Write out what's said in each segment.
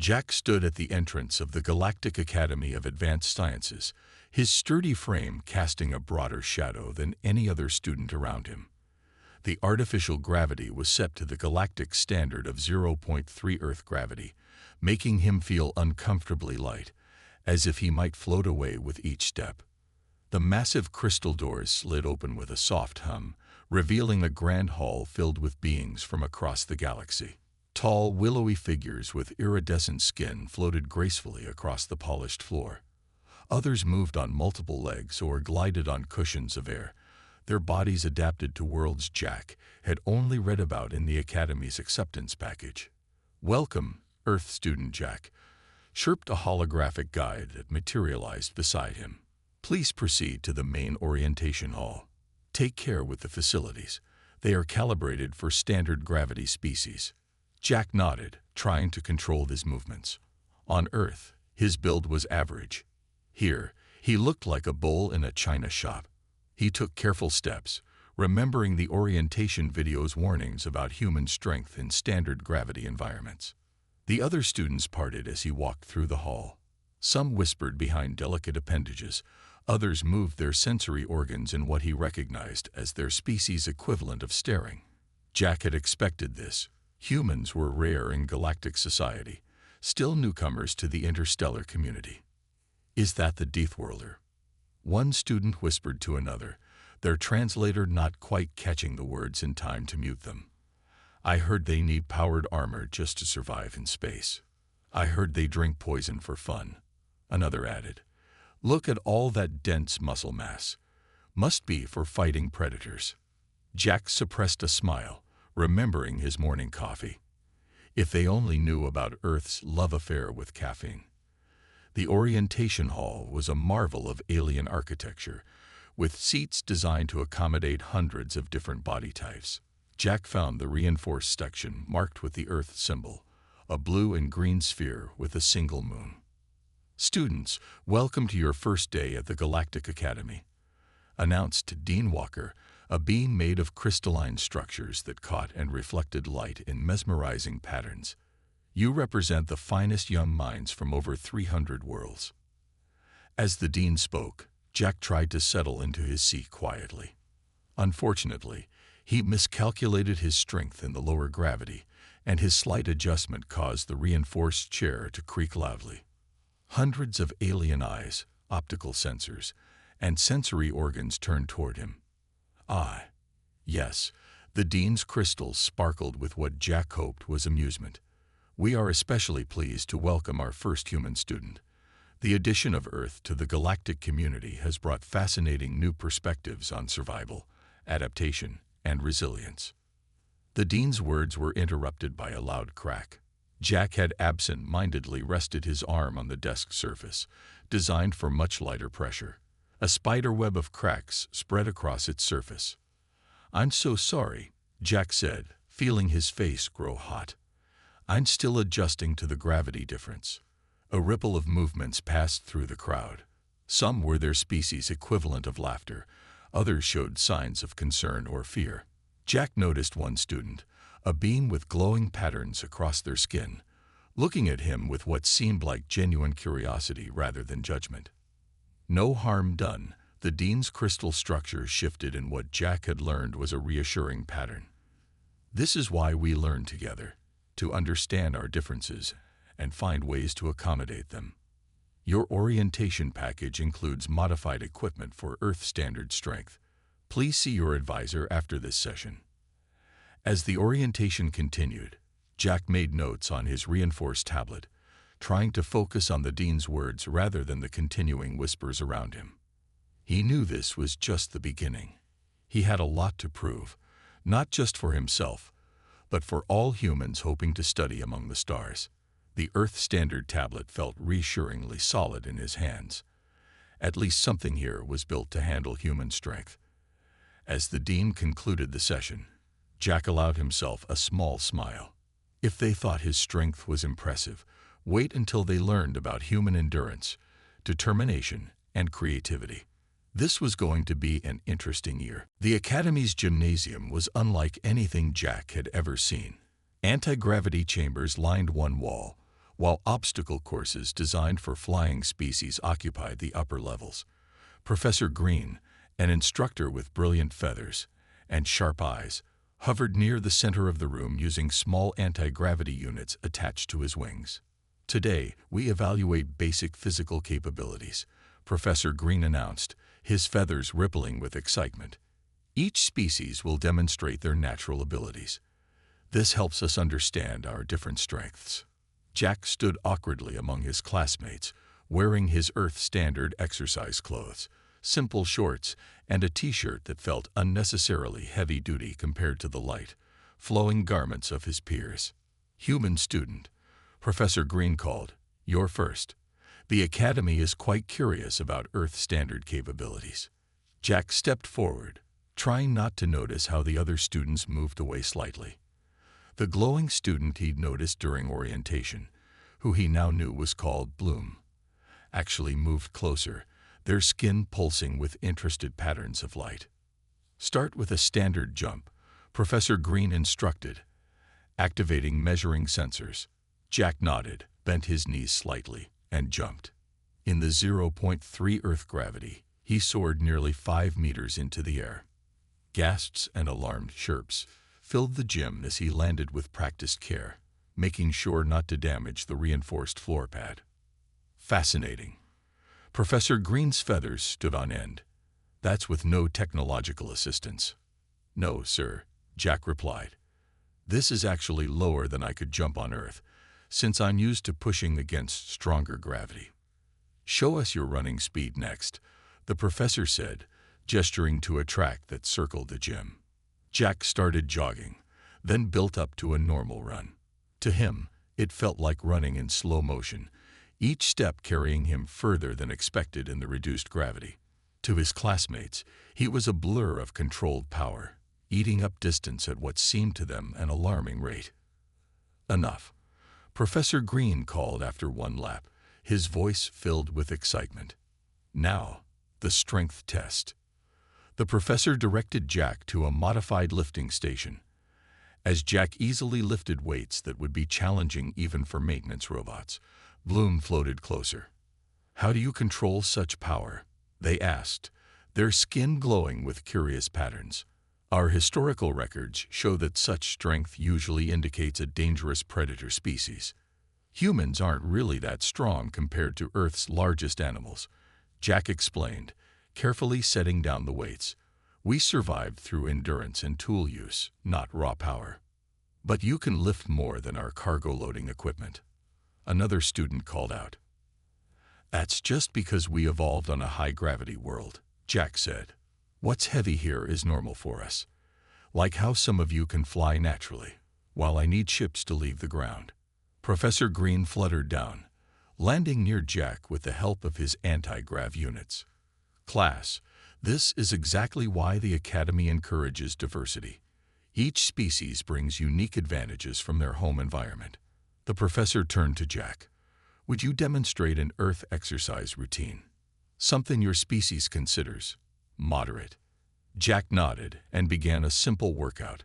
Jack stood at the entrance of the Galactic Academy of Advanced Sciences, his sturdy frame casting a broader shadow than any other student around him. The artificial gravity was set to the galactic standard of 0.3 Earth gravity, making him feel uncomfortably light, as if he might float away with each step. The massive crystal doors slid open with a soft hum, revealing a grand hall filled with beings from across the galaxy. Tall, willowy figures with iridescent skin floated gracefully across the polished floor. Others moved on multiple legs or glided on cushions of air, their bodies adapted to worlds Jack had only read about in the Academy's acceptance package. "Welcome, Earth student Jack," chirped a holographic guide that materialized beside him. "Please proceed to the main orientation hall. Take care with the facilities. They are calibrated for standard gravity species." Jack nodded, trying to control his movements. On Earth, his build was average. Here, he looked like a bull in a china shop. He took careful steps, remembering the orientation video's warnings about human strength in standard gravity environments. The other students parted as he walked through the hall. Some whispered behind delicate appendages, others moved their sensory organs in what he recognized as their species' equivalent of staring. Jack had expected this. Humans were rare in galactic society, still newcomers to the interstellar community. "Is that the Deathworlder?" one student whispered to another, their translator not quite catching the words in time to mute them. "I heard they need powered armor just to survive in space." "I heard they drink poison for fun," another added. "Look at all that dense muscle mass. Must be for fighting predators." Jack suppressed a smile, remembering his morning coffee. If they only knew about Earth's love affair with caffeine. The orientation hall was a marvel of alien architecture, with seats designed to accommodate hundreds of different body types. Jack found the reinforced section marked with the Earth symbol, a blue and green sphere with a single moon. "Students, welcome to your first day at the Galactic Academy," announced Dean Walker, a being made of crystalline structures that caught and reflected light in mesmerizing patterns. "You represent the finest young minds from over 300 worlds." As the dean spoke, Jack tried to settle into his seat quietly. Unfortunately, he miscalculated his strength in the lower gravity, and his slight adjustment caused the reinforced chair to creak loudly. Hundreds of alien eyes, optical sensors, and sensory organs turned toward him. Ah, yes, the dean's crystals sparkled with what Jack hoped was amusement. "We are especially pleased to welcome our first human student. The addition of Earth to the galactic community has brought fascinating new perspectives on survival, adaptation, and resilience." The dean's words were interrupted by a loud crack. Jack had absent-mindedly rested his arm on the desk surface, designed for much lighter pressure. A spider web of cracks spread across its surface. "I'm so sorry," Jack said, feeling his face grow hot. "I'm still adjusting to the gravity difference." A ripple of movements passed through the crowd. Some were their species' equivalent of laughter, others showed signs of concern or fear. Jack noticed one student, a being with glowing patterns across their skin, looking at him with what seemed like genuine curiosity rather than judgment. No harm done, the dean's crystal structure shifted in what Jack had learned was a reassuring pattern. "This is why we learn together, to understand our differences and find ways to accommodate them. Your orientation package includes modified equipment for Earth standard strength. Please see your advisor after this session." As the orientation continued, Jack made notes on his reinforced tablet, trying to focus on the dean's words rather than the continuing whispers around him. He knew this was just the beginning. He had a lot to prove, not just for himself, but for all humans hoping to study among the stars. The Earth Standard tablet felt reassuringly solid in his hands. At least something here was built to handle human strength. As the dean concluded the session, Jack allowed himself a small smile. If they thought his strength was impressive, wait until they learned about human endurance, determination, and creativity. This was going to be an interesting year. The Academy's gymnasium was unlike anything Jack had ever seen. Anti-gravity chambers lined one wall, while obstacle courses designed for flying species occupied the upper levels. Professor Green, an instructor with brilliant feathers and sharp eyes, hovered near the center of the room using small anti-gravity units attached to his wings. "Today, we evaluate basic physical capabilities," Professor Green announced, his feathers rippling with excitement. "Each species will demonstrate their natural abilities. This helps us understand our different strengths." Jack stood awkwardly among his classmates, wearing his Earth Standard exercise clothes, simple shorts, and a t-shirt that felt unnecessarily heavy-duty compared to the light, flowing garments of his peers. "Human student," Professor Green called, "you're first. The Academy is quite curious about Earth Standard capabilities." Jack stepped forward, trying not to notice how the other students moved away slightly. The glowing student he'd noticed during orientation, who he now knew was called Bloom, actually moved closer, their skin pulsing with interested patterns of light. "Start with a standard jump," Professor Green instructed, activating measuring sensors. Jack nodded, bent his knees slightly, and jumped. In the 0.3 Earth gravity, he soared nearly 5 meters into the air. Gasps and alarmed chirps filled the gym as he landed with practiced care, making sure not to damage the reinforced floor pad. "Fascinating." Professor Green's feathers stood on end. "That's with no technological assistance." "No, sir," Jack replied. "This is actually lower than I could jump on Earth, since I'm used to pushing against stronger gravity." "Show us your running speed next," the professor said, gesturing to a track that circled the gym. Jack started jogging, then built up to a normal run. To him, it felt like running in slow motion, each step carrying him further than expected in the reduced gravity. To his classmates, he was a blur of controlled power, eating up distance at what seemed to them an alarming rate. "Enough," Professor Green called after one lap, his voice filled with excitement. "Now, the strength test." The professor directed Jack to a modified lifting station. As Jack easily lifted weights that would be challenging even for maintenance robots, Bloom floated closer. "How do you control such power?" they asked, their skin glowing with curious patterns. "Our historical records show that such strength usually indicates a dangerous predator species. Humans aren't really that strong compared to Earth's largest animals," Jack explained, carefully setting down the weights. "We survived through endurance and tool use, not raw power." "But you can lift more than our cargo loading equipment," another student called out. "That's just because we evolved on a high-gravity world," Jack said. "What's heavy here is normal for us. Like how some of you can fly naturally, while I need ships to leave the ground." Professor Green fluttered down, landing near Jack with the help of his anti-grav units. "Class, this is exactly why the Academy encourages diversity. Each species brings unique advantages from their home environment." The professor turned to Jack. "Would you demonstrate an Earth exercise routine? Something your species considers moderate." Jack nodded and began a simple workout: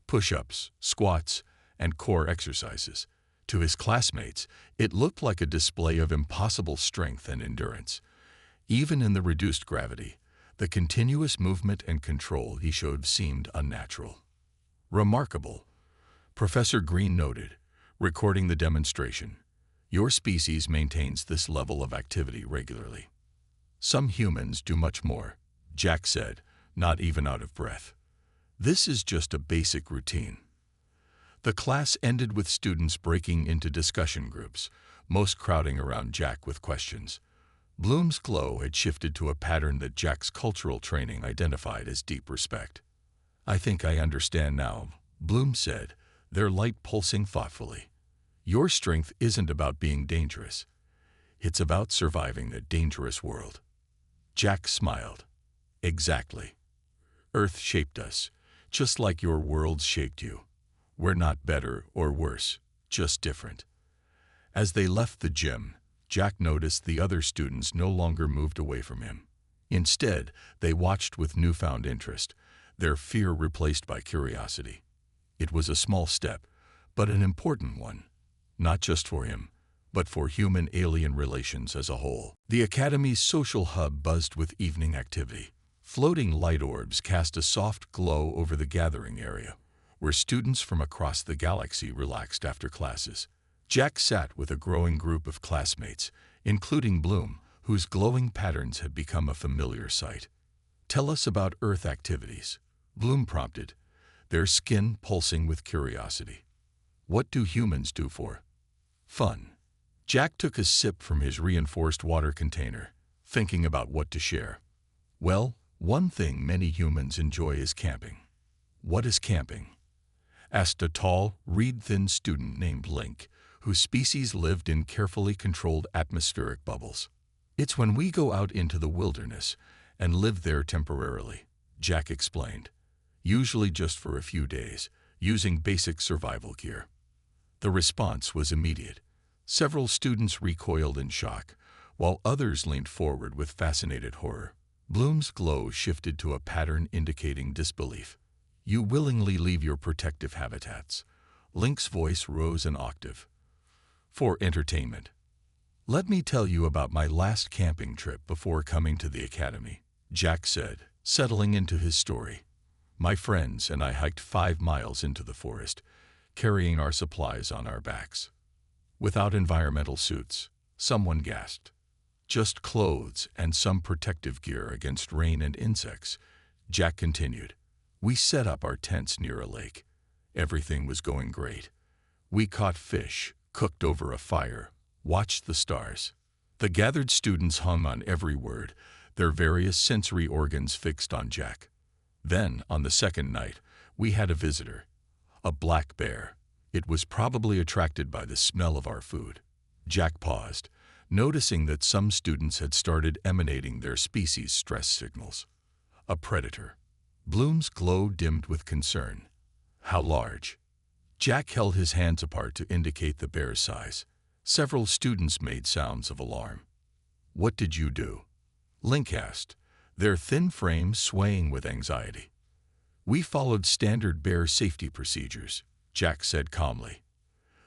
push-ups, squats, and core exercises. To his classmates, it looked like a display of impossible strength and endurance. Even in the reduced gravity, the continuous movement and control he showed seemed unnatural. "Remarkable," Professor Green noted, recording the demonstration. "Your species maintains this level of activity regularly." "Some humans do much more," Jack said, not even out of breath. "This is just a basic routine." The class ended with students breaking into discussion groups, most crowding around Jack with questions. Bloom's glow had shifted to a pattern that Jack's cultural training identified as deep respect. "I think I understand now," Bloom said, their light pulsing thoughtfully. "Your strength isn't about being dangerous. It's about surviving a dangerous world." Jack smiled. "Exactly. Earth shaped us, just like your worlds shaped you. We're not better or worse, just different." As they left the gym, Jack noticed the other students no longer moved away from him. Instead, they watched with newfound interest, their fear replaced by curiosity. It was a small step, but an important one, not just for him, but for human-alien relations as a whole. The Academy's social hub buzzed with evening activity. Floating light orbs cast a soft glow over the gathering area, where students from across the galaxy relaxed after classes. Jack sat with a growing group of classmates, including Bloom, whose glowing patterns had become a familiar sight. "Tell us about Earth activities," Bloom prompted, their skin pulsing with curiosity. "What do humans do for fun?" Jack took a sip from his reinforced water container, thinking about what to share. "Well, one thing many humans enjoy is camping." "What is camping?" asked a tall, reed-thin student named Link, whose species lived in carefully controlled atmospheric bubbles. "It's when we go out into the wilderness and live there temporarily," Jack explained, "usually just for a few days, using basic survival gear." The response was immediate. Several students recoiled in shock, while others leaned forward with fascinated horror. Bloom's glow shifted to a pattern indicating disbelief. "You willingly leave your protective habitats." Link's voice rose an octave. "For entertainment. Let me tell you about my last camping trip before coming to the Academy," Jack said, settling into his story. "My friends and I hiked 5 miles into the forest, carrying our supplies on our backs. Without environmental suits," someone gasped. "Just clothes and some protective gear against rain and insects," Jack continued. "We set up our tents near a lake. Everything was going great. We caught fish, cooked over a fire, watched the stars." The gathered students hung on every word, their various sensory organs fixed on Jack. Then, on the second night, we had a visitor. A black bear. It was probably attracted by the smell of our food. Jack paused, noticing that some students had started emanating their species' stress signals. "A predator." Bloom's glow dimmed with concern. "How large?" Jack held his hands apart to indicate the bear's size. Several students made sounds of alarm. "What did you do?" Link asked, their thin frame swaying with anxiety. "We followed standard bear safety procedures," Jack said calmly.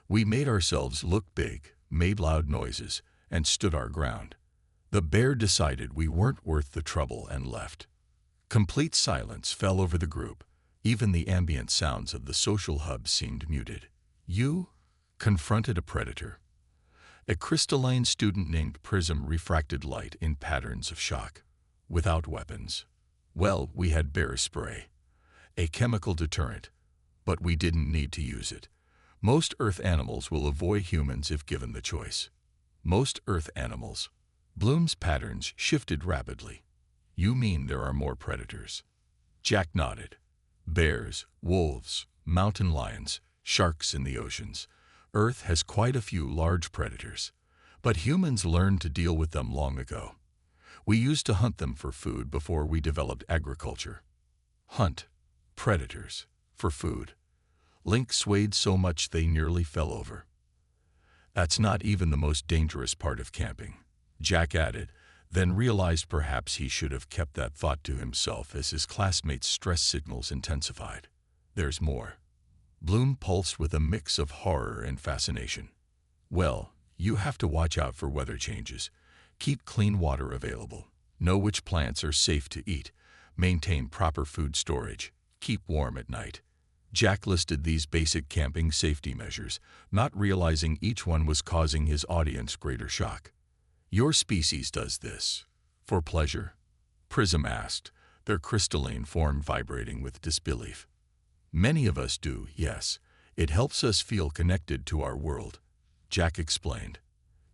"We made ourselves look big, made loud noises, and stood our ground. The bear decided we weren't worth the trouble and left." Complete silence fell over the group. Even the ambient sounds of the social hub seemed muted. "You confronted a predator." A crystalline student named Prism refracted light in patterns of shock. "Without weapons." "Well, we had bear spray, a chemical deterrent, but we didn't need to use it. Most Earth animals will avoid humans if given the choice." "Most Earth animals?" Bloom's patterns shifted rapidly. "You mean there are more predators?" Jack nodded. "Bears, wolves, mountain lions, sharks in the oceans. Earth has quite a few large predators, but humans learned to deal with them long ago. We used to hunt them for food before we developed agriculture." "Hunt predators for food." Link swayed so much they nearly fell over. "That's not even the most dangerous part of camping," Jack added, then realized perhaps he should have kept that thought to himself as his classmates' stress signals intensified. "There's more." Bloom pulsed with a mix of horror and fascination. "Well, you have to watch out for weather changes. Keep clean water available. Know which plants are safe to eat. Maintain proper food storage. Keep warm at night." Jack listed these basic camping safety measures, not realizing each one was causing his audience greater shock. "Your species does this for pleasure?" Prism asked, their crystalline form vibrating with disbelief. "Many of us do, yes. It helps us feel connected to our world," Jack explained.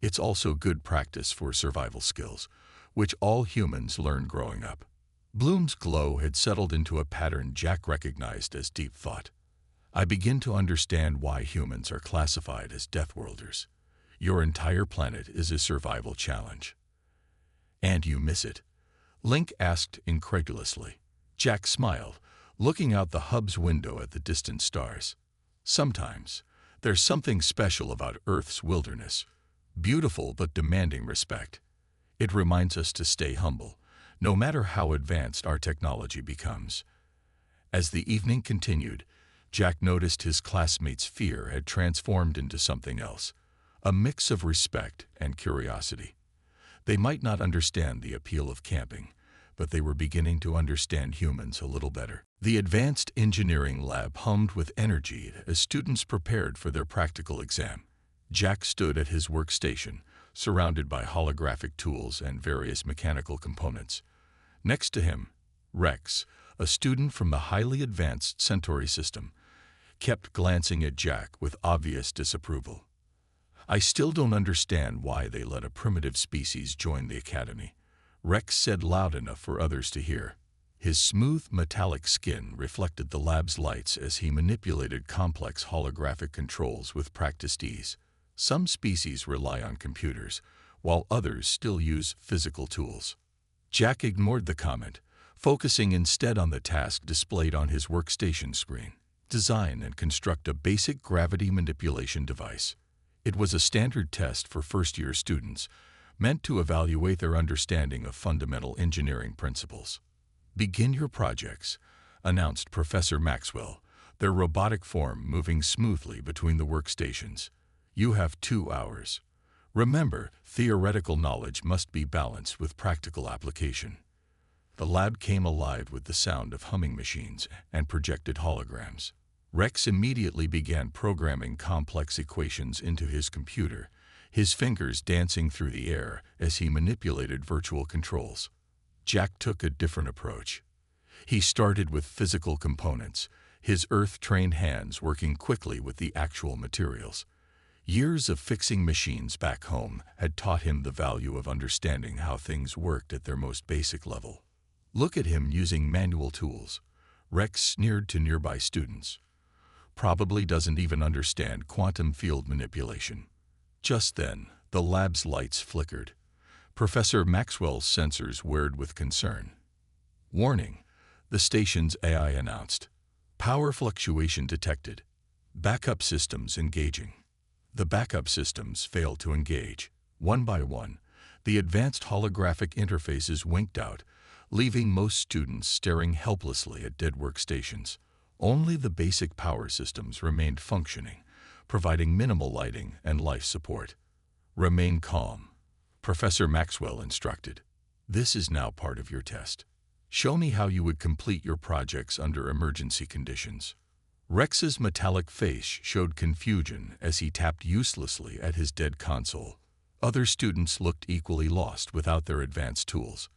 "It's also good practice for survival skills, which all humans learn growing up." Bloom's glow had settled into a pattern Jack recognized as deep thought. "I begin to understand why humans are classified as Deathworlders. Your entire planet is a survival challenge." "And you miss it?" Link asked incredulously. Jack smiled, looking out the hub's window at the distant stars. "Sometimes. There's something special about Earth's wilderness. Beautiful but demanding respect. It reminds us to stay humble, no matter how advanced our technology becomes." As the evening continued, Jack noticed his classmates' fear had transformed into something else, a mix of respect and curiosity. They might not understand the appeal of camping, but they were beginning to understand humans a little better. The advanced engineering lab hummed with energy as students prepared for their practical exam. Jack stood at his workstation, surrounded by holographic tools and various mechanical components. Next to him, Rex, a student from the highly advanced Centauri system, kept glancing at Jack with obvious disapproval. "I still don't understand why they let a primitive species join the academy," Rex said loud enough for others to hear. His smooth, metallic skin reflected the lab's lights as he manipulated complex holographic controls with practiced ease. Some species rely on computers, while others still use physical tools. Jack ignored the comment, focusing instead on the task displayed on his workstation screen: design and construct a basic gravity manipulation device. It was a standard test for first-year students, meant to evaluate their understanding of fundamental engineering principles. "Begin your projects," announced Professor Maxwell, their robotic form moving smoothly between the workstations. "You have 2 hours. Remember, theoretical knowledge must be balanced with practical application." The lab came alive with the sound of humming machines and projected holograms. Rex immediately began programming complex equations into his computer, his fingers dancing through the air as he manipulated virtual controls. Jack took a different approach. He started with physical components, his earth-trained hands working quickly with the actual materials. Years of fixing machines back home had taught him the value of understanding how things worked at their most basic level. "Look at him using manual tools," Rex sneered to nearby students. "Probably doesn't even understand quantum field manipulation." Just then, the lab's lights flickered. Professor Maxwell's sensors whirred with concern. "Warning," the station's AI announced. "Power fluctuation detected. Backup systems engaging." The backup systems failed to engage. One by one, the advanced holographic interfaces winked out, leaving most students staring helplessly at dead workstations. Only the basic power systems remained functioning, providing minimal lighting and life support. "Remain calm," Professor Maxwell instructed. "This is now part of your test. Show me how you would complete your projects under emergency conditions." Rex's metallic face showed confusion as he tapped uselessly at his dead console. Other students looked equally lost without their advanced tools.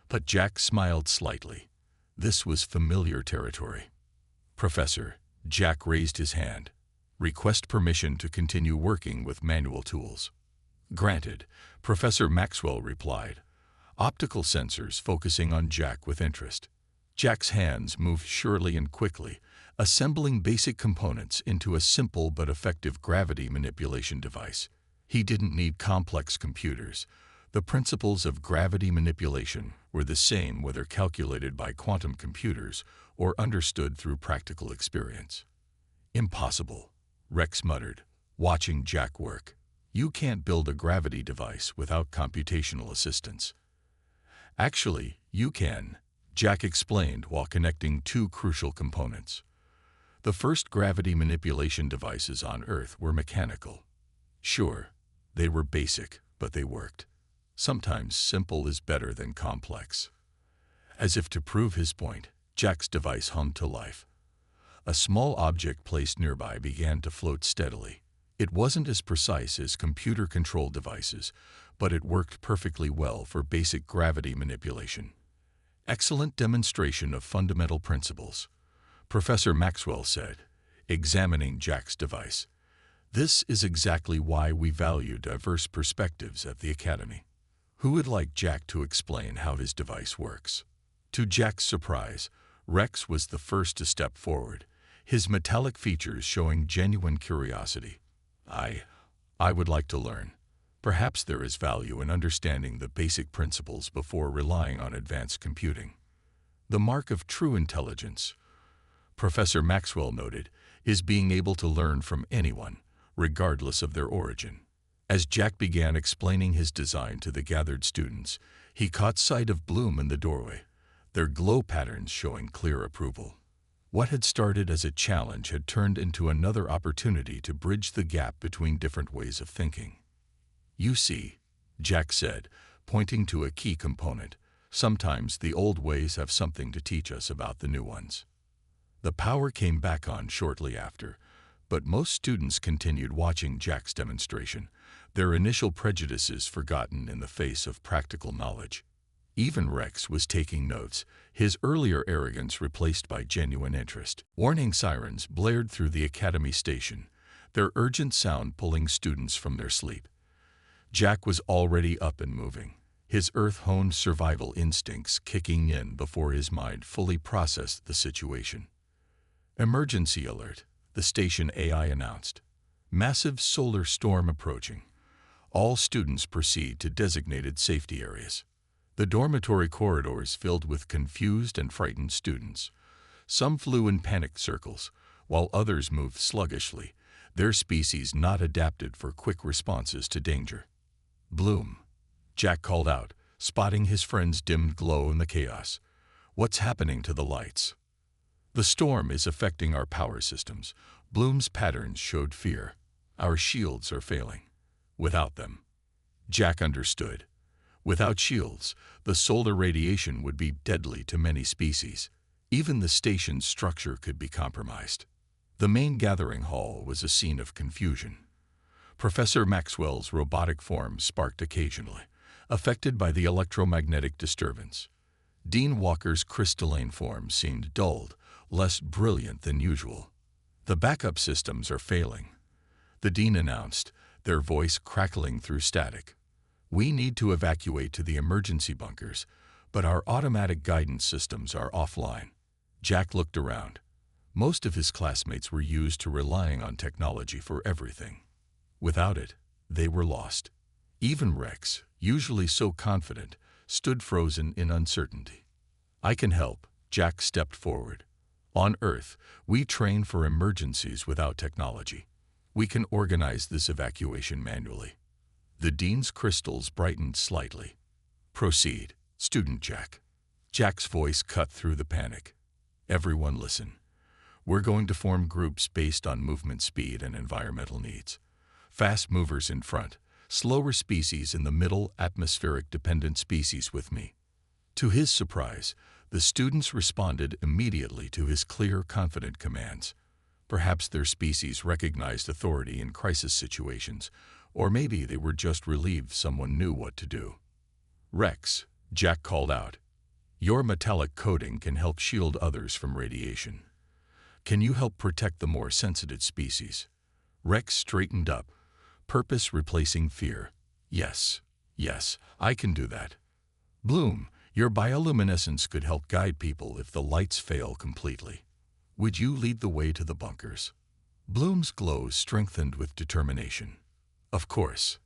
But Jack smiled slightly. This was familiar territory. "Professor," Jack raised his hand. "Request permission to continue working with manual tools." "Granted," Professor Maxwell replied, optical sensors focusing on Jack with interest. Jack's hands moved surely and quickly, assembling basic components into a simple but effective gravity manipulation device. He didn't need complex computers. The principles of gravity manipulation were the same whether calculated by quantum computers or understood through practical experience. "Impossible," Rex muttered, watching Jack work. "You can't build a gravity device without computational assistance." "Actually, you can," Jack explained while connecting 2 crucial components. The first gravity manipulation devices on Earth were mechanical. Sure, they were basic, but they worked. Sometimes simple is better than complex. As if to prove his point, Jack's device hummed to life. A small object placed nearby began to float steadily. It wasn't as precise as computer-controlled devices, but it worked perfectly well for basic gravity manipulation. "Excellent demonstration of fundamental principles," Professor Maxwell said, examining Jack's device. "This is exactly why we value diverse perspectives at the Academy." Who would like Jack to explain how his device works? To Jack's surprise, Rex was the first to step forward, his metallic features showing genuine curiosity. I would like to learn. Perhaps there is value in understanding the basic principles before relying on advanced computing." "The mark of true intelligence," Professor Maxwell noted, "is being able to learn from anyone, regardless of their origin." As Jack began explaining his design to the gathered students, he caught sight of Bloom in the doorway, their glow patterns showing clear approval. What had started as a challenge had turned into another opportunity to bridge the gap between different ways of thinking. "You see," Jack said, pointing to a key component, "sometimes the old ways have something to teach us about the new ones." The power came back on shortly after, but most students continued watching Jack's demonstration, their initial prejudices forgotten in the face of practical knowledge. Even Rex was taking notes, his earlier arrogance replaced by genuine interest. Warning sirens blared through the academy station, their urgent sound pulling students from their sleep. Jack was already up and moving, his earth-honed survival instincts kicking in before his mind fully processed the situation. "Emergency alert," the station AI announced. "Massive solar storm approaching. All students proceed to designated safety areas." The dormitory corridors filled with confused and frightened students. Some flew in panicked circles, while others moved sluggishly, their species not adapted for quick responses to danger. "Bloom," Jack called out, spotting his friend's dimmed glow in the chaos. "What's happening to the lights?" "The storm is affecting our power systems." Bloom's patterns showed fear. "Our shields are failing." Without them, Jack understood. Without shields, the solar radiation would be deadly to many species. Even the station's structure could be compromised. The main gathering hall was a scene of confusion. Professor Maxwell's robotic form sparked occasionally, affected by the electromagnetic disturbance. Dean Walker's crystalline form seemed dulled, less brilliant than usual. "The backup systems are failing," the dean announced, their voice crackling through static. "We need to evacuate to the emergency bunkers, but our automatic guidance systems are offline." Jack looked around. Most of his classmates were used to relying on technology for everything. Without it, they were lost. Even Rex, usually so confident, stood frozen in uncertainty. "I can help," Jack stepped forward. "On Earth, we train for emergencies without technology. We can organize this evacuation manually." The dean's crystals brightened slightly. "Proceed, Student Jack." Jack's voice cut through the panic. "Everyone listen. We're going to form groups based on movement speed and environmental needs. Fast movers in front, slower species in the middle, atmospheric-dependent species with me." To his surprise, the students responded immediately to his clear, confident commands. Perhaps their species recognized authority in crisis situations, or maybe they were just relieved someone knew what to do. "Rex," Jack called out, "your metallic coating can help shield others from radiation. Can you help protect the more sensitive species?" Rex straightened up, purpose replacing fear. Yes, I can do that." "Bloom, your bioluminescence could help guide people if the lights fail completely. Would you lead the way to the bunkers?" Bloom's glow strengthened with determination. "Of course."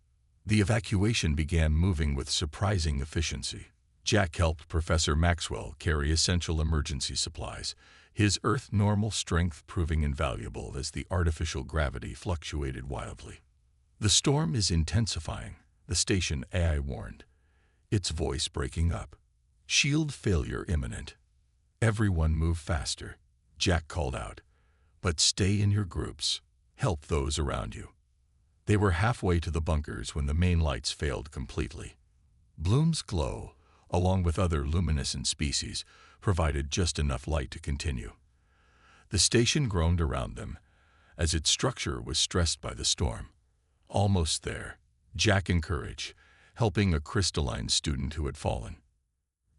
The evacuation began moving with surprising efficiency. Jack helped Professor Maxwell carry essential emergency supplies, his Earth-normal strength proving invaluable as the artificial gravity fluctuated wildly. "The storm is intensifying," the station AI warned, its voice breaking up. "Shield failure imminent." "Everyone move faster," Jack called out. "But stay in your groups. Help those around you." They were halfway to the bunkers when the main lights failed completely. Bloom's glow, along with other luminescent species, provided just enough light to continue. The station groaned around them, as its structure was stressed by the storm. "Almost there," Jack encouraged, helping a crystalline student who had fallen.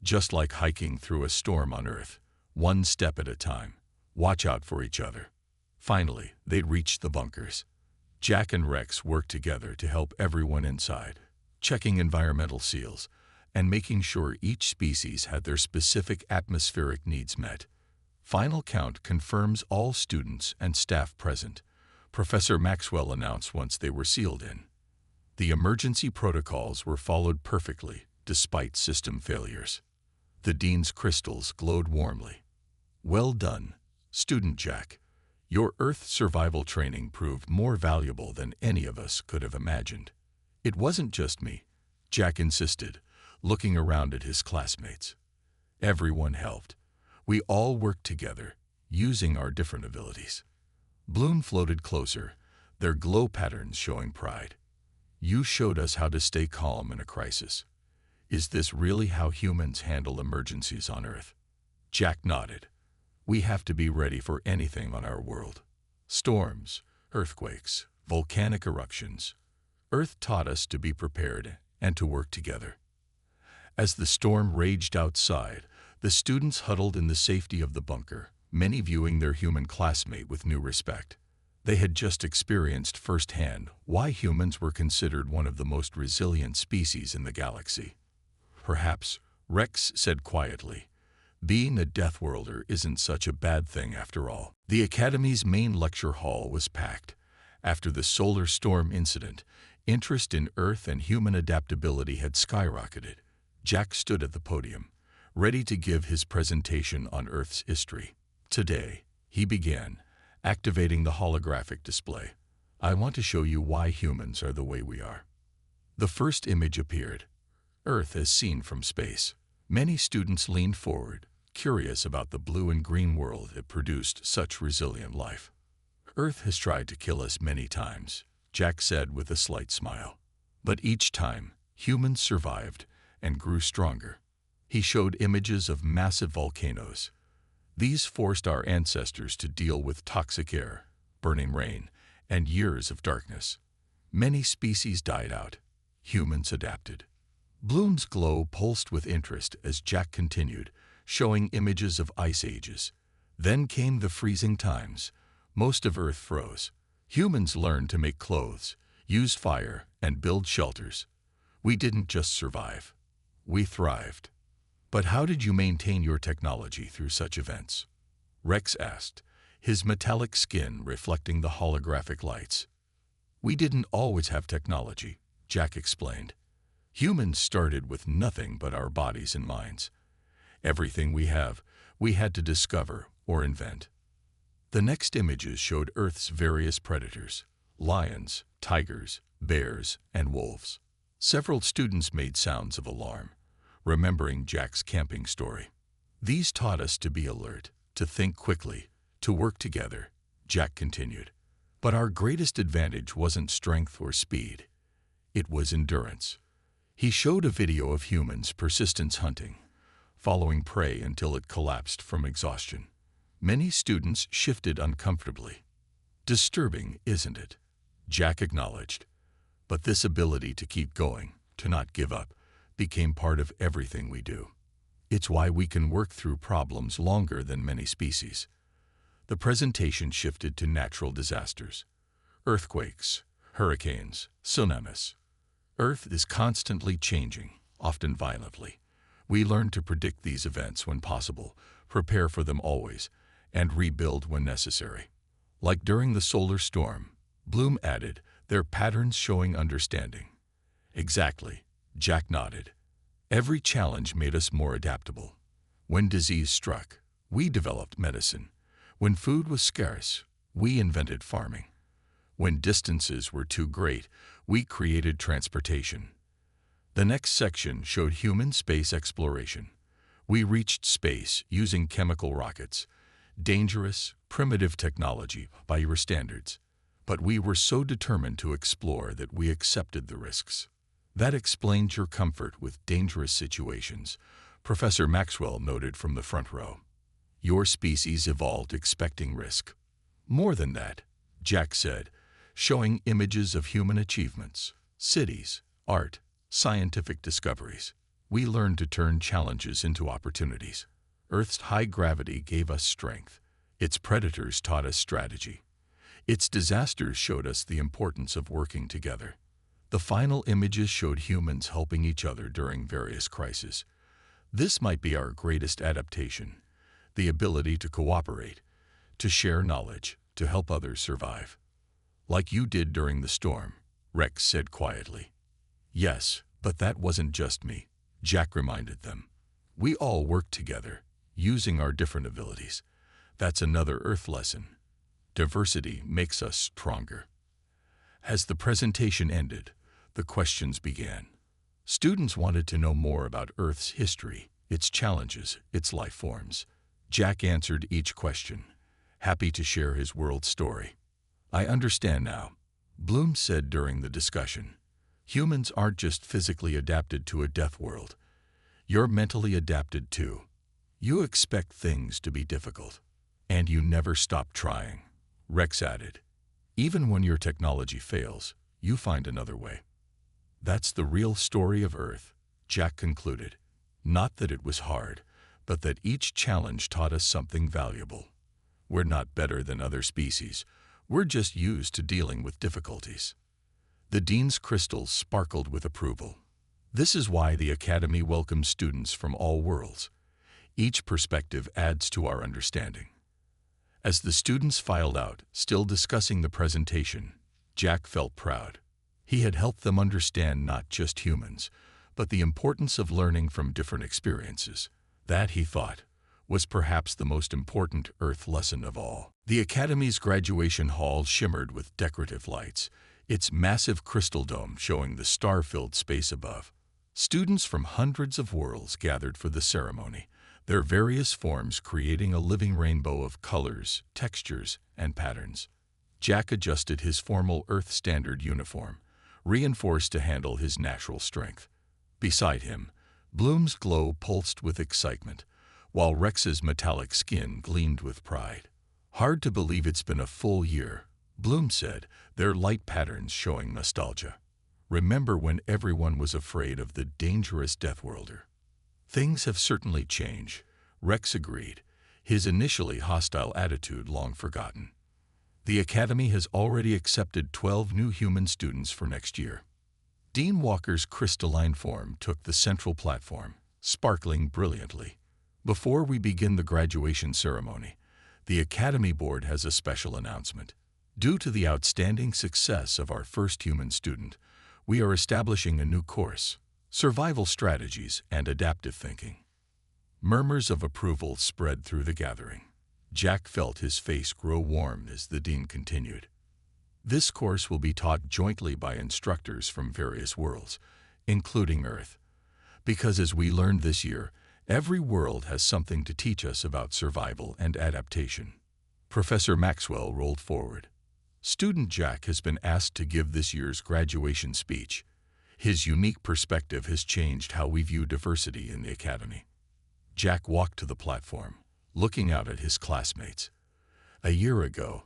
"Just like hiking through a storm on Earth, one step at a time. Watch out for each other." Finally, they'd reached the bunkers. Jack and Rex worked together to help everyone inside, checking environmental seals and making sure each species had their specific atmospheric needs met. "Final count confirms all students and staff present," Professor Maxwell announced once they were sealed in. The emergency protocols were followed perfectly, despite system failures. The dean's crystals glowed warmly. "Well done, Student Jack. Your Earth survival training proved more valuable than any of us could have imagined." "It wasn't just me," Jack insisted, looking around at his classmates. "Everyone helped. We all worked together, using our different abilities. Bloom floated closer, their glow patterns showing pride. You showed us how to stay calm in a crisis. Is this really how humans handle emergencies on Earth? Jack nodded. We have to be ready for anything on our world. Storms, earthquakes, volcanic eruptions. Earth taught us to be prepared and to work together. As the storm raged outside, the students huddled in the safety of the bunker, many viewing their human classmate with new respect. They had just experienced firsthand why humans were considered one of the most resilient species in the galaxy. Perhaps, Rex said quietly, being a Deathworlder isn't such a bad thing after all. The Academy's main lecture hall was packed. After the solar storm incident, interest in Earth and human adaptability had skyrocketed. Jack stood at the podium, ready to give his presentation on Earth's history. Today, he began, activating the holographic display. I want to show you why humans are the way we are. The first image appeared. Earth as seen from space. Many students leaned forward, curious about the blue and green world that produced such resilient life. Earth has tried to kill us many times, Jack said with a slight smile. But each time, humans survived and grew stronger. He showed images of massive volcanoes. These forced our ancestors to deal with toxic air, burning rain, and years of darkness. Many species died out. Humans adapted. Bloom's glow pulsed with interest as Jack continued, showing images of ice ages. Then came the freezing times. Most of Earth froze. Humans learned to make clothes, use fire, and build shelters. We didn't just survive. We thrived. But how did you maintain your technology through such events? Rex asked, his metallic skin reflecting the holographic lights. We didn't always have technology, Jack explained. Humans started with nothing but our bodies and minds. Everything we have, we had to discover or invent. The next images showed Earth's various predators: lions, tigers, bears, and wolves. Several students made sounds of alarm, remembering Jack's camping story. These taught us to be alert, to think quickly, to work together, Jack continued. But our greatest advantage wasn't strength or speed. It was endurance. He showed a video of humans' persistence hunting, following prey until it collapsed from exhaustion. Many students shifted uncomfortably. Disturbing, isn't it? Jack acknowledged. But this ability to keep going, to not give up, became part of everything we do. It's why we can work through problems longer than many species. The presentation shifted to natural disasters. Earthquakes, hurricanes, tsunamis. Earth is constantly changing, often violently. We learn to predict these events when possible, prepare for them always, and rebuild when necessary. Like during the solar storm, Bloom added, their patterns showing understanding. Exactly, Jack nodded. Every challenge made us more adaptable. When disease struck, we developed medicine. When food was scarce, we invented farming. When distances were too great, we created transportation. The next section showed human space exploration. We reached space using chemical rockets, dangerous, primitive technology by your standards. But we were so determined to explore that we accepted the risks. That explains your comfort with dangerous situations, Professor Maxwell noted from the front row. Your species evolved expecting risk. More than that, Jack said, showing images of human achievements, cities, art, scientific discoveries. We learned to turn challenges into opportunities. Earth's high gravity gave us strength. Its predators taught us strategy. Its disasters showed us the importance of working together. The final images showed humans helping each other during various crises. This might be our greatest adaptation, the ability to cooperate, to share knowledge, to help others survive. Like you did during the storm, Rex said quietly. Yes, but that wasn't just me, Jack reminded them. We all worked together, using our different abilities. That's another Earth lesson. Diversity makes us stronger. As the presentation ended, the questions began. Students wanted to know more about Earth's history, its challenges, its life forms. Jack answered each question, happy to share his world story. "I understand now," Bloom said during the discussion. "Humans aren't just physically adapted to a death world. You're mentally adapted too. You expect things to be difficult. And you never stop trying," Rex added. "Even when your technology fails, you find another way." "That's the real story of Earth," Jack concluded. "Not that it was hard, but that each challenge taught us something valuable. We're not better than other species. We're just used to dealing with difficulties." The dean's crystals sparkled with approval. "This is why the Academy welcomes students from all worlds. Each perspective adds to our understanding." As the students filed out, still discussing the presentation, Jack felt proud. He had helped them understand not just humans, but the importance of learning from different experiences. That, he thought, was perhaps the most important Earth lesson of all. The Academy's graduation hall shimmered with decorative lights, its massive crystal dome showing the star-filled space above. Students from hundreds of worlds gathered for the ceremony, their various forms creating a living rainbow of colors, textures, and patterns. Jack adjusted his formal Earth Standard uniform, reinforced to handle his natural strength. Beside him, Bloom's glow pulsed with excitement, while Rex's metallic skin gleamed with pride. "Hard to believe it's been a full year," Bloom said, their light patterns showing nostalgia. "Remember when everyone was afraid of the dangerous Deathworlder?" "Things have certainly changed," Rex agreed, his initially hostile attitude long forgotten. "The Academy has already accepted 12 new human students for next year." Dean Walker's crystalline form took the central platform, sparkling brilliantly. "Before we begin the graduation ceremony, the Academy Board has a special announcement. Due to the outstanding success of our first human student, we are establishing a new course, Survival Strategies and Adaptive Thinking." Murmurs of approval spread through the gathering. Jack felt his face grow warm as the dean continued. "This course will be taught jointly by instructors from various worlds, including Earth. Because as we learned this year, every world has something to teach us about survival and adaptation." Professor Maxwell rolled forward. "Student Jack has been asked to give this year's graduation speech. His unique perspective has changed how we view diversity in the Academy." Jack walked to the platform, looking out at his classmates. A year ago,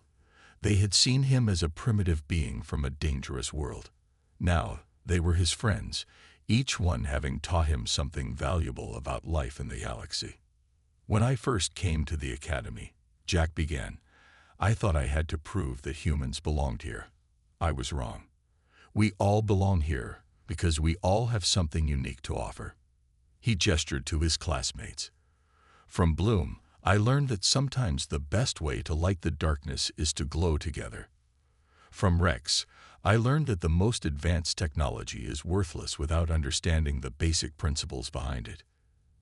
they had seen him as a primitive being from a dangerous world. Now, they were his friends, each one having taught him something valuable about life in the galaxy. "When I first came to the Academy," Jack began, "I thought I had to prove that humans belonged here. I was wrong. We all belong here because we all have something unique to offer." He gestured to his classmates. "From Bloom, I learned that sometimes the best way to light the darkness is to glow together. From Rex, I learned that the most advanced technology is worthless without understanding the basic principles behind it.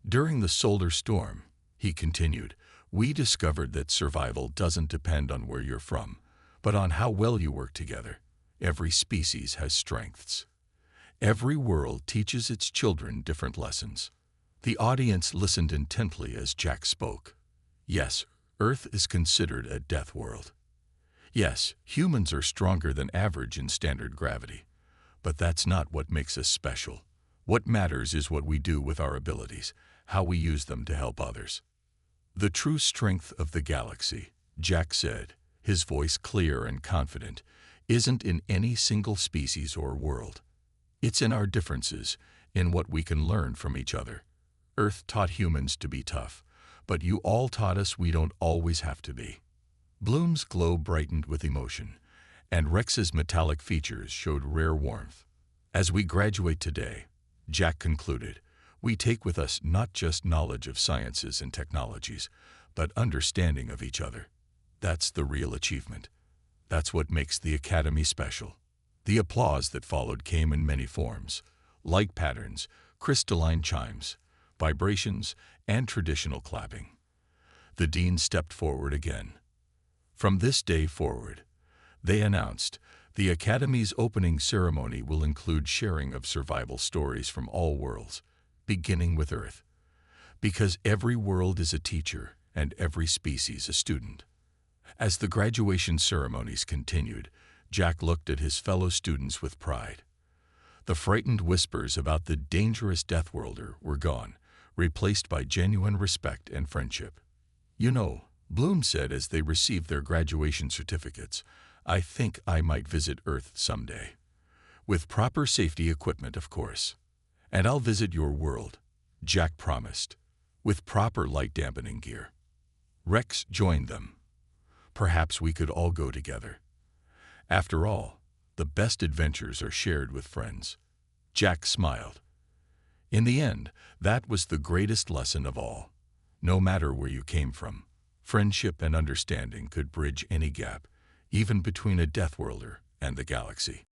During the solar storm," he continued, "we discovered that survival doesn't depend on where you're from, but on how well you work together. Every species has strengths. Every world teaches its children different lessons." The audience listened intently as Jack spoke. "Yes, Earth is considered a death world. Yes, humans are stronger than average in standard gravity. But that's not what makes us special. What matters is what we do with our abilities, how we use them to help others. The true strength of the galaxy," Jack said, his voice clear and confident, "isn't in any single species or world. It's in our differences, in what we can learn from each other. Earth taught humans to be tough, but you all taught us we don't always have to be." Bloom's glow brightened with emotion, and Rex's metallic features showed rare warmth. "As we graduate today," Jack concluded, "we take with us not just knowledge of sciences and technologies, but understanding of each other. That's the real achievement. That's what makes the Academy special." The applause that followed came in many forms: light patterns, crystalline chimes, vibrations, and traditional clapping. The dean stepped forward again. "From this day forward," they announced, "the Academy's opening ceremony will include sharing of survival stories from all worlds, beginning with Earth. Because every world is a teacher and every species a student. As the graduation ceremonies continued, Jack looked at his fellow students with pride. The frightened whispers about the dangerous Deathworlder were gone, replaced by genuine respect and friendship. "You know," Bloom said as they received their graduation certificates, "I think I might visit Earth someday. With proper safety equipment, of course. And I'll visit your world," Jack promised, "with proper light dampening gear." Rex joined them. "Perhaps we could all go together. After all, the best adventures are shared with friends." Jack smiled. In the end, that was the greatest lesson of all. No matter where you came from, friendship and understanding could bridge any gap, even between a Deathworlder and the galaxy.